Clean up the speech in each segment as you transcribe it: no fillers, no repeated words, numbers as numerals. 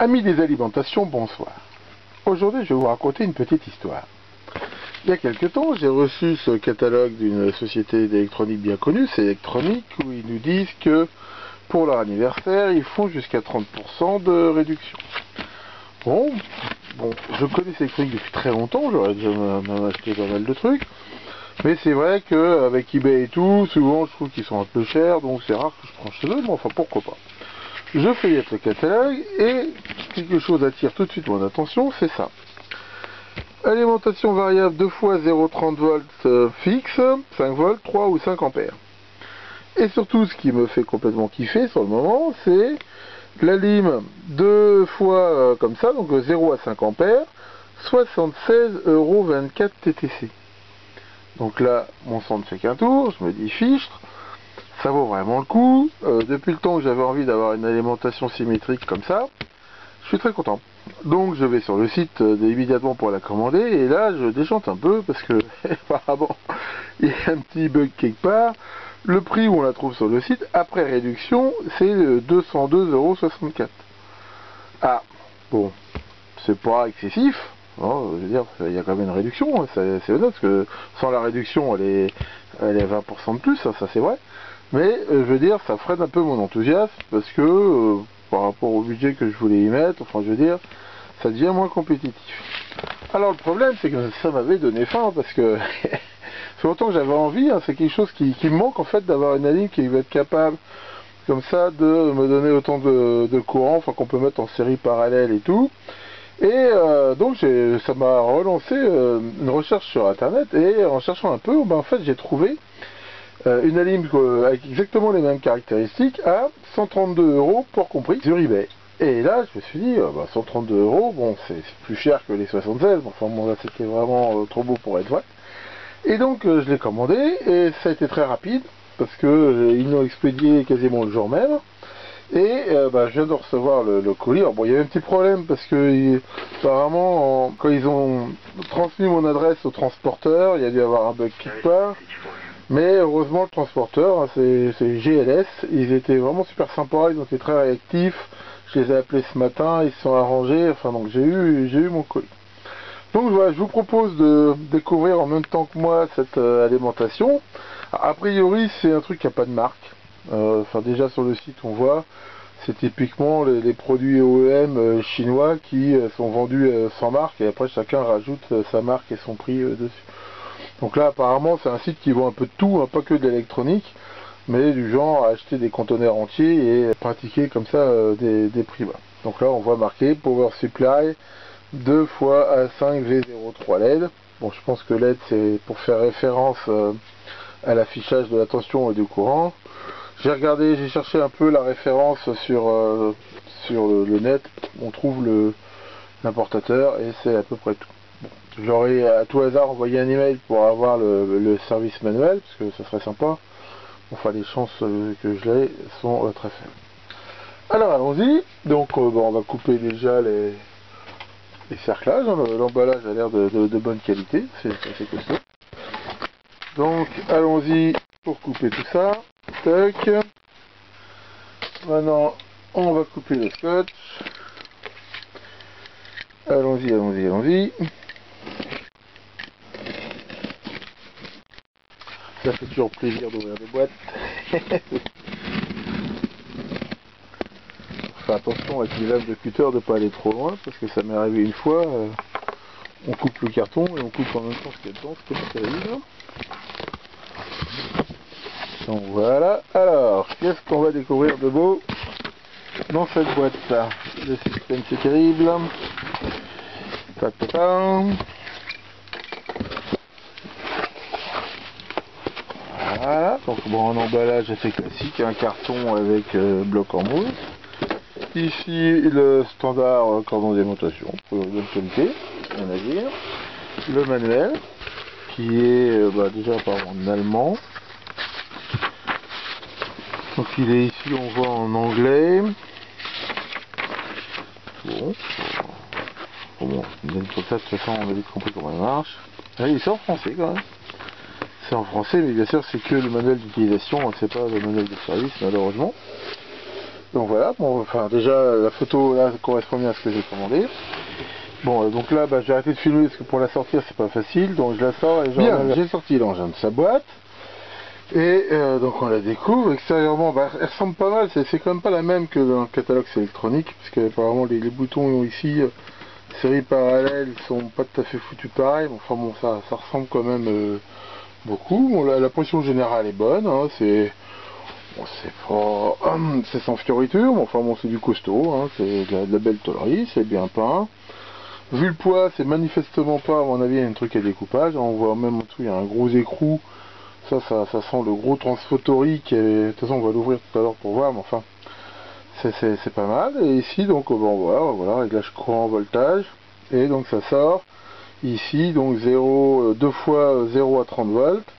Amis des alimentations, bonsoir. Aujourd'hui, je vais vous raconter une petite histoire. Il y a quelque temps, j'ai reçu ce catalogue d'une société d'électronique bien connue, c'est Electronic, où ils nous disent que pour leur anniversaire, ils font jusqu'à 30% de réduction. Bon, je connais ces trucs depuis très longtemps, j'aurais déjà même acheté pas mal de trucs, mais c'est vrai qu'avec eBay et tout, souvent je trouve qu'ils sont un peu chers, donc c'est rare que je prends chez eux, mais enfin pourquoi pas. Je feuillette le catalogue et quelque chose attire tout de suite mon attention, c'est ça. Alimentation variable 2 fois 0,30 volts fixe, 5 volts, 3 ou 5 ampères. Et surtout, ce qui me fait complètement kiffer sur le moment, c'est la lime 2 fois comme ça, donc 0 à 5 ampères, 76,24 € TTC. Donc là, mon sang ne fait qu'un tour, je me dis fichtre. Ça vaut vraiment le coup. Depuis le temps que j'avais envie d'avoir une alimentation symétrique comme ça, je suis très content. Donc je vais sur le site immédiatement pour la commander, et là je déchante un peu parce que apparemment il y a un petit bug quelque part. Le prix où on la trouve sur le site, après réduction, c'est 202,64 €. Ah, bon, c'est pas excessif. Non, je veux dire, il y a quand même une réduction, c'est honnête, parce que sans la réduction, elle est 20% de plus, ça c'est vrai. Mais je veux dire, ça freine un peu mon enthousiasme, parce que par rapport au budget que je voulais y mettre, enfin je veux dire, ça devient moins compétitif. Alors le problème, c'est que ça m'avait donné faim, parce que ça fait longtemps que j'avais envie, hein, c'est quelque chose qui me manque en fait, d'avoir une alim qui va être capable, comme ça, de me donner autant de courant, enfin qu'on peut mettre en série parallèle et tout. Et donc ça m'a relancé une recherche sur internet, et en cherchant un peu, en fait j'ai trouvé une alim avec exactement les mêmes caractéristiques à 132 € port compris sur eBay. Et là je me suis dit 132 €, bon c'est plus cher que les 76, enfin bon là c'était vraiment trop beau pour être vrai. Et donc je l'ai commandé, et ça a été très rapide parce que ils l'ont expédié quasiment le jour même. Et je viens de recevoir le colis. Alors bon, il y avait un petit problème parce que apparemment quand ils ont transmis mon adresse au transporteur, il y a dû avoir un bug quelque part. Mais heureusement le transporteur, hein, c'est GLS, ils étaient vraiment super sympas, ils ont été très réactifs. Je les ai appelés ce matin, ils se sont arrangés, enfin donc j'ai eu mon colis. Donc voilà, je vous propose de découvrir en même temps que moi cette alimentation. A priori c'est un truc qui n'a pas de marque. Enfin déjà sur le site on voit, c'est typiquement les produits OEM chinois qui sont vendus sans marque, et après chacun rajoute sa marque et son prix dessus. Donc là apparemment c'est un site qui vend un peu de tout, hein, pas que de l'électronique, mais du genre à acheter des conteneurs entiers et pratiquer comme ça des prix bas. Donc là on voit marqué Power Supply 2 fois A5 V03 LED. Bon, je pense que LED c'est pour faire référence à l'affichage de la tension et du courant. J'ai regardé, j'ai cherché un peu la référence sur le net. On trouve l'importateur et c'est à peu près tout. Bon, j'aurais à tout hasard envoyé un email pour avoir le service manuel, parce que ça serait sympa. Enfin, les chances que je l'ai sont très faibles. Alors allons-y. Donc on va couper déjà les cerclages, hein. L'emballage a l'air de bonne qualité, c'est assez costaud. Donc allons-y pour couper tout ça. Tac. Maintenant on va couper le scotch. Allons-y, allons-y, allons-y. Ça fait toujours plaisir d'ouvrir des boîtes. Enfin attention avec les lames de cutter de ne pas aller trop loin, parce que ça m'est arrivé une fois, on coupe le carton et on coupe en même temps ce qu'il y a dedans, c'est pas terrible. Donc voilà, alors qu'est-ce qu'on va découvrir de beau dans cette boîte là? Le système c'est terrible. Voilà, donc bon, un emballage assez classique, un carton avec bloc en mousse. Ici le standard cordon d'alimentation pour une bonne qualité, rien à dire. Le manuel qui est déjà apparemment en allemand. Donc il est ici, on voit en anglais. Bon, comme ça de toute façon on a vite compris comment il marche. Ah, il est en français quand même. C'est en français, mais bien sûr c'est que le manuel d'utilisation, c'est pas le manuel de service malheureusement. Donc voilà, bon, enfin déjà la photo là correspond bien à ce que j'ai commandé. Bon, donc là j'ai arrêté de filmer parce que pour la sortir c'est pas facile, donc je la sors et bien, j'ai sorti l'engin de sa boîte. Et donc on la découvre, extérieurement elle ressemble pas mal, c'est quand même pas la même que dans le catalogue électronique, puisque apparemment les boutons ici, série parallèle, ils sont pas tout à fait foutus pareil, mais enfin bon ça ressemble quand même beaucoup. Bon, la pression générale est bonne, hein, c'est pas c'est sans fioriture, mais enfin bon c'est du costaud, hein, c'est de la belle tôlerie, c'est bien peint. Vu le poids, c'est manifestement pas à mon avis un truc à découpage, on voit même en dessous il y a un gros écrou. Ça sent le gros transphotorique, et de toute façon on va l'ouvrir tout à l'heure pour voir, mais enfin c'est pas mal. Et ici donc bon voilà, réglage courant voltage, et donc ça sort ici donc 2 fois 0 à 30 volts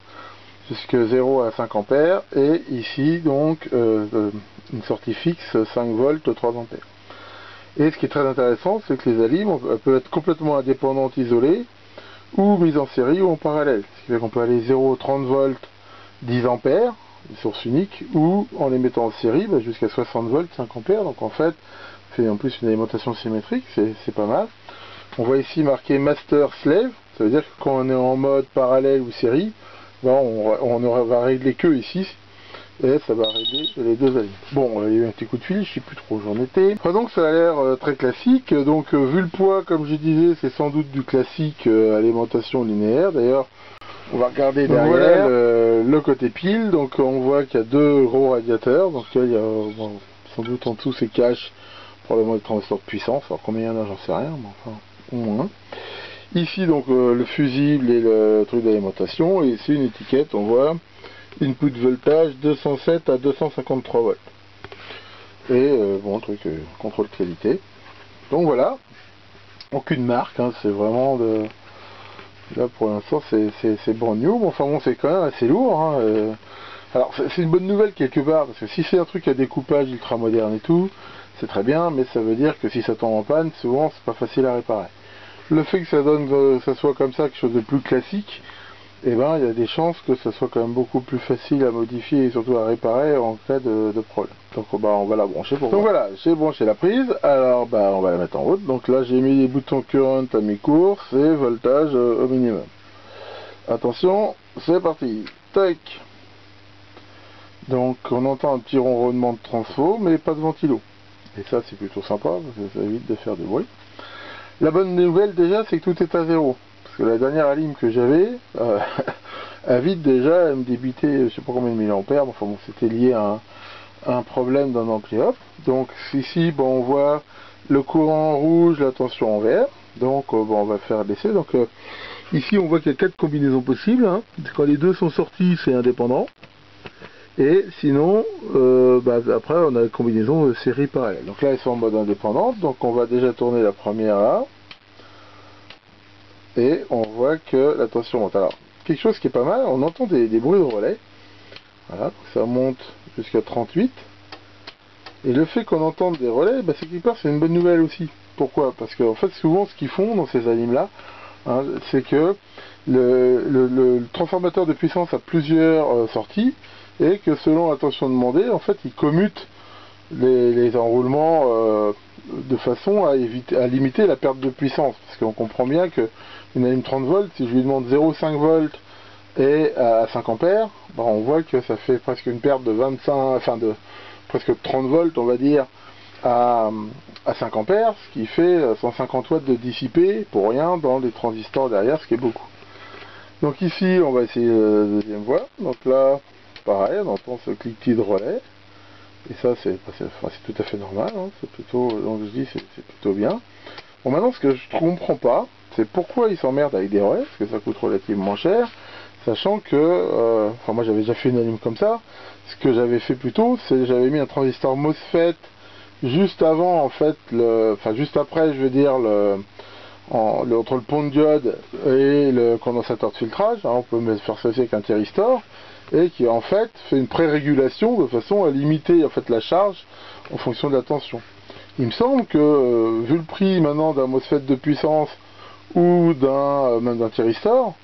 jusque 0 à 5 ampères, et ici donc une sortie fixe 5 volts 3 ampères. Et ce qui est très intéressant, c'est que les alimes peuvent être complètement indépendantes, isolées, ou mise en série ou en parallèle, ce qui fait qu'on peut aller 0 30 volts 10 ampères, une source unique, ou en les mettant en série jusqu'à 60 volts 5 ampères, donc en fait c'est en plus une alimentation symétrique, c'est pas mal. On voit ici marqué Master Slave, ça veut dire que quand on est en mode parallèle ou série, on va régler que ici, et ça va régler les deux alimes. Bon, il y a eu un petit coup de fil, je sais plus trop où j'en étais. Enfin, donc ça a l'air très classique, donc vu le poids, comme je disais, c'est sans doute du classique alimentation linéaire. D'ailleurs, on va regarder derrière le côté pile, donc on voit qu'il y a 2 gros radiateurs, donc là il y a sans doute en dessous c'est cache, probablement des transistors de puissance, alors combien il y en a j'en sais rien, mais enfin au moins. Ici donc le fusible et le truc d'alimentation, et ici une étiquette, on voit input voltage 207 à 253 volts. Et bon, le truc contrôle qualité. Donc voilà, aucune marque, hein, c'est vraiment de... Là pour l'instant c'est brand new, mais enfin bon c'est quand même assez lourd. Hein, alors c'est une bonne nouvelle quelque part, parce que si c'est un truc à découpage ultra moderne et tout, c'est très bien, mais ça veut dire que si ça tombe en panne, souvent c'est pas facile à réparer. Le fait que ça donne, ça soit comme ça, quelque chose de plus classique, eh ben il y a des chances que ça soit quand même beaucoup plus facile à modifier et surtout à réparer en cas de problème. Donc on va la brancher pour voir. Donc voilà, j'ai branché la prise, alors on va la mettre en route. Donc là j'ai mis les boutons current à mi-course et voltage au minimum. Attention, c'est parti, tac. Donc on entend un petit ronronnement de transfo, mais pas de ventilo. Et ça c'est plutôt sympa, parce que ça évite de faire du bruit. La bonne nouvelle déjà, c'est que tout est à zéro. Parce que la dernière alim que j'avais, à vide déjà, elle me débitait je sais pas combien de milliampères, enfin bon, c'était lié à un problème d'un ampli up. Donc ici, bon, on voit le courant en rouge, la tension en vert. Donc bon, on va faire l'essai. Donc ici, on voit qu'il y a 4 combinaisons possibles. Hein. Quand les deux sont sortis, c'est indépendant. Et sinon, après, on a la combinaison série parallèle. Donc là, elles sont en mode indépendante. Donc on va déjà tourner la première là. Et on voit que la tension monte. Alors, quelque chose qui est pas mal, on entend des bruits de relais. Voilà, donc ça monte jusqu'à 38. Et le fait qu'on entende des relais, c'est quelque part c'est une bonne nouvelle aussi. Pourquoi? Parce qu'en fait souvent ce qu'ils font dans ces alimes là, hein, c'est que le transformateur de puissance a plusieurs sorties, et que selon la tension demandée, en fait il commute les enroulements de façon à limiter la perte de puissance. Parce qu'on comprend bien que une alim 30 volts, si je lui demande 0,5 volts et à 5 ampères, on voit que ça fait presque une perte de 25, enfin de presque 30 volts on va dire à 5 ampères, ce qui fait 150 watts de dissipé pour rien dans les transistors derrière, ce qui est beaucoup. Donc ici on va essayer la deuxième voie, donc là pareil on entend ce cliquetis de relais, et ça c'est tout à fait normal, hein. C'est plutôt, donc je dis c'est plutôt bien. Bon, maintenant ce que je comprends pas, c'est pourquoi ils s'emmerdent avec des relais, parce que ça coûte relativement cher, sachant que, enfin moi j'avais déjà fait une alim comme ça. Ce que j'avais fait plus tôt, c'est j'avais mis un transistor MOSFET juste avant en fait, juste après je veux dire, entre le pont de diode et le condensateur de filtrage, hein, on peut faire ça aussi avec un thyristor, et qui en fait fait une pré-régulation de façon à limiter en fait la charge en fonction de la tension. Il me semble que vu le prix maintenant d'un MOSFET de puissance ou même d'un thyristor,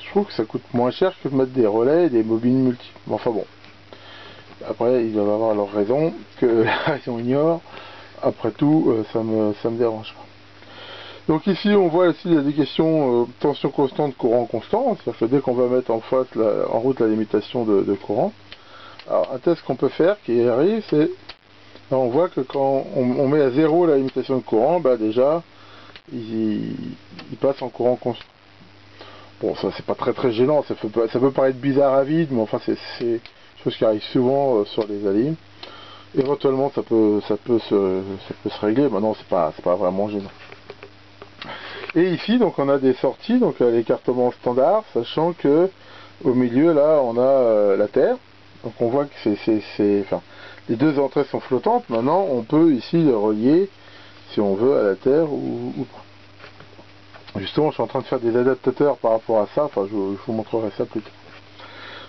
je trouve que ça coûte moins cher que de mettre des relais et des bobines multiples. Enfin bon. Après, ils doivent avoir leur raison, que la raison ignore. Après tout, ça me dérange pas. Donc ici, on voit ici l'indication tension constante, courant constant. C'est-à-dire que dès qu'on va mettre en face, en route la limitation de courant. Alors, un test qu'on peut faire, qui arrive, c'est... on voit que quand on met à 0 la limitation de courant, bah déjà, il passe en courant constant. Bon, ça c'est pas très gênant, ça peut paraître bizarre à vide, mais enfin c'est une chose qui arrive souvent sur les alimes. Éventuellement ça peut se régler, mais non, c'est pas vraiment gênant. Et ici donc on a des sorties, donc l'écartement standard, sachant que au milieu là on a la Terre. Donc on voit que enfin, les deux entrées sont flottantes. Maintenant on peut ici le relier si on veut à la Terre ou pas. Justement, je suis en train de faire des adaptateurs par rapport à ça, enfin je vous montrerai ça plus tard.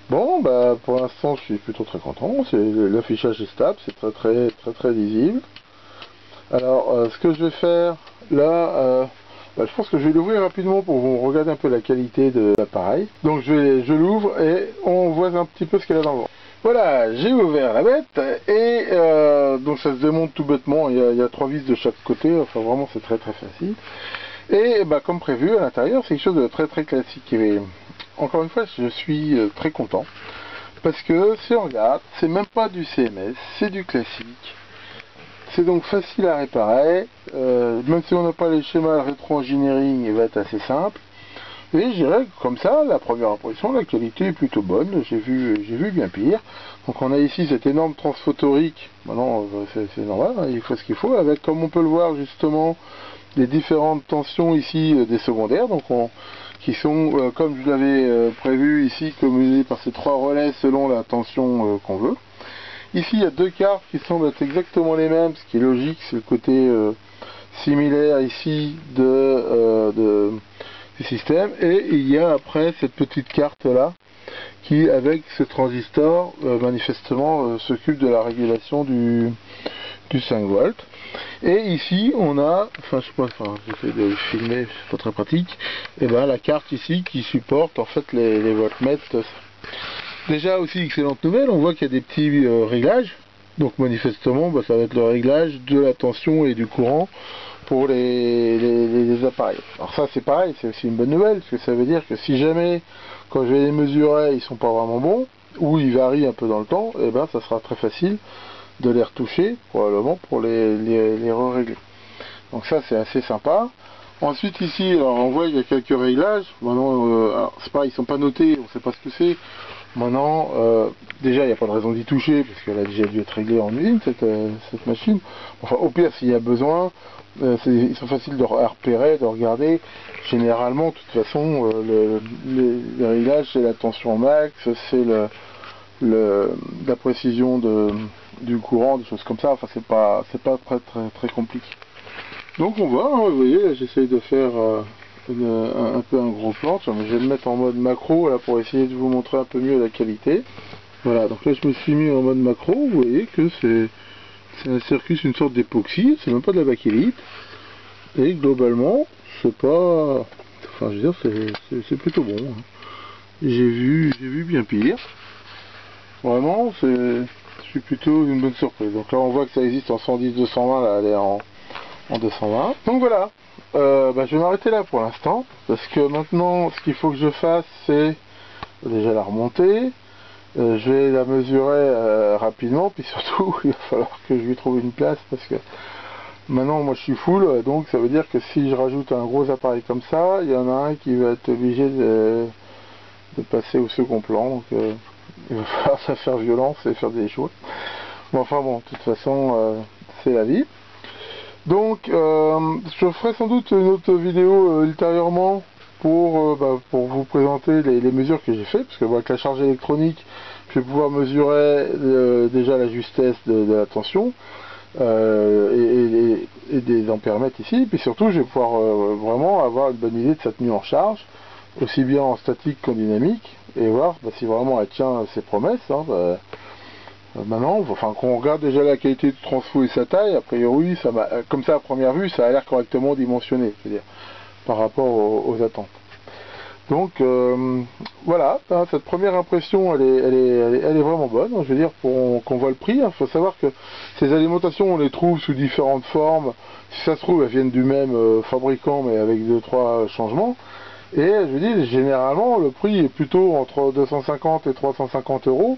Bon, bah pour l'instant je suis plutôt très content, l'affichage est stable, c'est très lisible. Alors ce que je vais faire là, je pense que je vais l'ouvrir rapidement pour vous regarder un peu la qualité de l'appareil. Donc je l'ouvre et on voit un petit peu ce qu'elle a dans le ventre. Voilà, j'ai ouvert la bête et donc ça se démonte tout bêtement, il y a 3 vis de chaque côté, enfin vraiment c'est très facile. Et bah, comme prévu, à l'intérieur, c'est quelque chose de très classique. Et encore une fois, je suis très content. Parce que si on regarde, c'est même pas du CMS, c'est du classique. C'est donc facile à réparer. Même si on n'a pas les schémas rétro-engineering, il va être assez simple. Et je dirais que comme ça, la première impression, la qualité est plutôt bonne. J'ai vu bien pire. Donc on a ici cette énorme transphotonique. Maintenant, c'est normal, hein, il faut ce qu'il faut. Avec, comme on peut le voir justement, les différentes tensions ici des secondaires, donc qui sont, comme je l'avais prévu ici, communisées par ces 3 relais selon la tension qu'on veut. Ici, il y a 2 cartes qui semblent être exactement les mêmes, ce qui est logique, c'est le côté similaire ici du système. Et il y a après cette petite carte là, qui avec ce transistor, manifestement, s'occupe de la régulation du 5 volts. Et ici on a, enfin je sais pas, j'essaie de filmer, c'est pas très pratique, et ben la carte ici qui supporte en fait les voltmètres. Déjà aussi excellente nouvelle, on voit qu'il y a des petits réglages, donc manifestement ça va être le réglage de la tension et du courant pour les appareils. Alors ça c'est pareil, c'est aussi une bonne nouvelle, parce que ça veut dire que si jamais quand je vais les mesurer ils sont pas vraiment bons, ou ils varient un peu dans le temps, et ben ça sera très facile de les retoucher probablement pour les régler. Donc ça c'est assez sympa. Ensuite ici, alors on voit il y a quelques réglages. Maintenant, c'est pareil, ils sont pas notés, on sait pas ce que c'est. Maintenant, déjà il n'y a pas de raison d'y toucher parce qu'elle a déjà dû être réglée en usine cette machine. Enfin au pire s'il y a besoin, ils sont faciles de repérer, de regarder. Généralement, de toute façon, les réglages c'est la tension max, c'est la précision du courant, des choses comme ça. Enfin c'est pas très compliqué. Donc on voit, hein, vous voyez, j'essaye de faire un peu un gros plan. Je vais le mettre en mode macro là pour essayer de vous montrer un peu mieux la qualité. Voilà, donc là je me suis mis en mode macro, vous voyez que c'est un circuit, c'est une sorte d'époxy, c'est même pas de la bakélite. Et globalement, c'est pas... Enfin je veux dire, c'est plutôt bon. Hein. J'ai vu bien pire. Vraiment, je suis plutôt une bonne surprise. Donc là on voit que ça existe en 110-220, là elle est en 220. Donc voilà, je vais m'arrêter là pour l'instant, parce que maintenant ce qu'il faut que je fasse c'est déjà la remonter, je vais la mesurer rapidement, puis surtout il va falloir que je lui trouve une place, parce que maintenant moi je suis full, donc ça veut dire que si je rajoute un gros appareil comme ça, il y en a un qui va être obligé de passer au second plan, donc il va falloir ça faire violence et faire des choses. Mais enfin bon, de toute façon c'est la vie. Donc je ferai sans doute une autre vidéo ultérieurement pour vous présenter les mesures que j'ai fait, parce que avec la charge électronique je vais pouvoir mesurer déjà la justesse de la tension et des ampèremètres ici, et puis surtout je vais pouvoir vraiment avoir une bonne idée de sa tenue en charge, aussi bien en statique qu'en dynamique, et voir si vraiment elle tient ses promesses. Hein, maintenant, enfin, quand on regarde déjà la qualité du transfo et sa taille, a priori, comme ça à première vue, ça a l'air correctement dimensionné, c'est-à-dire par rapport aux attentes. Donc voilà, hein, cette première impression elle est vraiment bonne, hein, je veux dire, pour qu'on voit le prix. Il faut savoir que ces alimentations on les trouve sous différentes formes, si ça se trouve elles viennent du même fabricant mais avec 2-3 changements. Et je veux dire, généralement le prix est plutôt entre 250 et 350 euros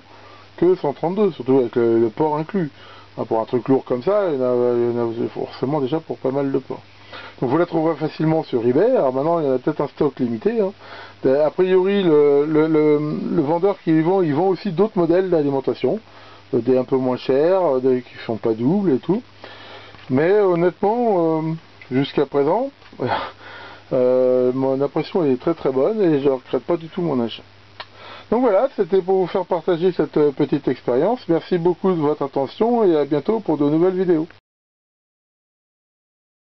que 132, surtout avec le port inclus. Hein, pour un truc lourd comme ça, il y en a forcément déjà pour pas mal de ports. Donc vous la trouverez facilement sur eBay. Alors maintenant il y en a peut-être un stock limité, hein. A priori le vendeur qui les vend, il vend aussi d'autres modèles d'alimentation, des un peu moins chers, des qui ne sont pas doubles et tout. Mais honnêtement, jusqu'à présent, mon impression est très très bonne et je ne regrette pas du tout mon achat. Donc voilà, c'était pour vous faire partager cette petite expérience. Merci beaucoup de votre attention et à bientôt pour de nouvelles vidéos.